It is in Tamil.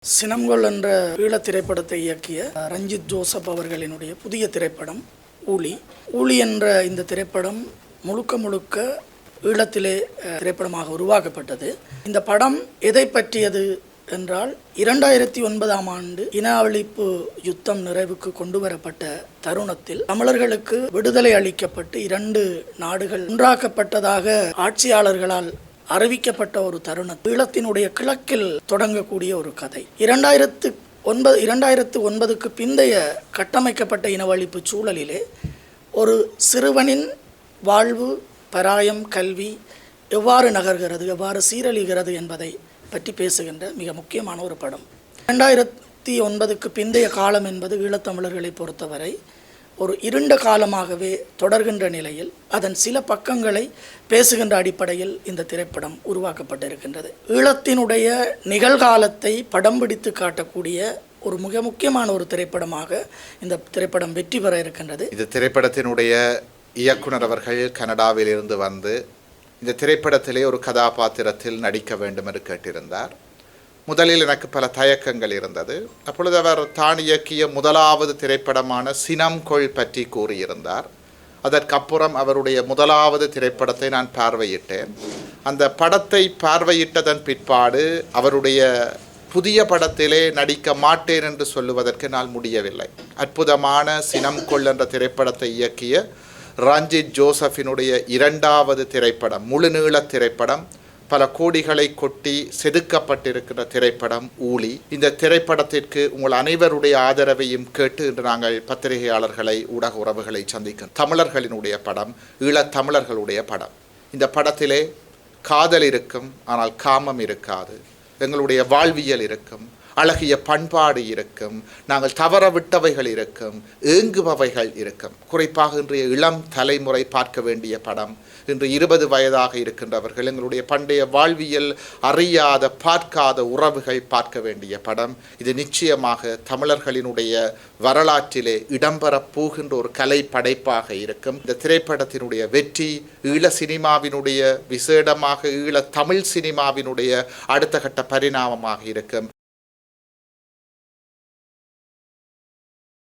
சினம்கொள் என்ற ஈழத் திரைப்படத்தை இயக்கிய ரஞ்சித் ஜோசப் அவர்களினுடைய புதிய திரைப்படம் ஊழி. ஊழி என்ற இந்த திரைப்படம் முழுக்க ஈழத்திலே திரைப்படமாக உருவாக்கப்பட்டது. இந்த படம் எதை பற்றியது என்றால் 2009ஆம் ஆண்டு இன அழிப்பு யுத்தம் நிறைவுக்கு கொண்டு வரப்பட்ட தருணத்தில் தமிழர்களுக்கு விடுதலை அளிக்கப்பட்டு 2 நாடுகள் ஒன்றாக்கப்பட்டதாக ஆட்சியாளர்களால் அறிவிக்கப்பட்ட ஒரு தருணம். ஈழத்தினுடைய கிழக்கில் தொடங்கக்கூடிய ஒரு கதை. 2009க்கு பிந்தைய கட்டமைக்கப்பட்ட இனவழிப்பு சூழலிலே ஒரு சிறுவனின் வாழ்வு, பராயம், கல்வி எவ்வாறு நகர்கிறது, எவ்வாறு சீரழிகிறது என்பதை பற்றி பேசுகின்ற மிக முக்கியமான ஒரு படம். 2009க்கு பிந்தைய காலம் என்பது ஈழத்தமிழர்களை பொறுத்தவரை ஒரு இருண்ட காலமாகவே தொடர்கின்ற நிலையில் அதன் சில பக்கங்களை பேசுகின்ற அடிப்படையில் இந்த திரைப்படம் உருவாக்கப்பட்டிருக்கின்றது. ஈழத்தினுடைய நிகழ்காலத்தை படம் பிடித்து காட்டக்கூடிய ஒரு மிக முக்கியமான ஒரு திரைப்படமாக இந்த திரைப்படம் வெற்றி பெற இருக்கின்றது. இந்த திரைப்படத்தினுடைய இயக்குனர் அவர்கள் கனடாவில் இருந்து வந்து இந்த திரைப்படத்திலே ஒரு கதாபாத்திரத்தில் நடிக்க வேண்டும் என்று கேட்டிருந்தார். முதலில் எனக்கு பல தயக்கங்கள் இருந்தது. அப்பொழுது அவர் தான் இயக்கிய முதலாவது திரைப்படமான சினம்கொள் பற்றி கூறியிருந்தார். அதற்கப்புறம் அவருடைய முதலாவது திரைப்படத்தை நான் பார்வையிட்டேன். அந்த படத்தை பார்வையிட்டதன் பிற்பாடு அவருடைய புதிய படத்திலே நடிக்க மாட்டேன் என்று சொல்லுவதற்கு நான் முடியவில்லை. அற்புதமான சினம்கொள் என்ற திரைப்படத்தை இயக்கிய ரஞ்சித் ஜோசப்பினுடைய 2வது திரைப்படம், முழுநீள திரைப்படம், பல கோடிகளை கொட்டி செதுக்கப்பட்டிருக்கிற திரைப்படம் ஊழி. இந்த திரைப்படத்திற்கு உங்கள் அனைவருடைய ஆதரவையும் கேட்டு இன்று நாங்கள் பத்திரிகையாளர்களை, ஊடக உறவுகளை சந்திக்கிறோம். தமிழர்களினுடைய படம், ஈழத்தமிழர்களுடைய படம். இந்த படத்திலே காதல் இருக்கும், ஆனால் காமம் இருக்காது. எங்களுடைய வாழ்வியல் இருக்கும், அழகிய பண்பாடு இருக்கும், நாங்கள் தவற விட்டவைகள் இருக்கும், ஏங்குபவைகள் இருக்கும். குறிப்பாக இன்றைய இளம் தலைமுறை பார்க்க வேண்டிய படம். இன்று 20 வயதாக இருக்கின்றவர்கள் எங்களுடைய பண்டைய வாழ்வியல் அறியாத, பார்க்காத உறவுகள் பார்க்க வேண்டிய படம். இது நிச்சயமாக தமிழர்களினுடைய வரலாற்றிலே இடம்பெறப் போகின்ற ஒரு கலை படைப்பாக இருக்கும். இந்த திரைப்படத்தினுடைய வெற்றி ஈழ சினிமாவினுடைய, விசேடமாக ஈழ தமிழ் சினிமாவினுடைய அடுத்த கட்ட பரிணாமமாக இருக்கும்.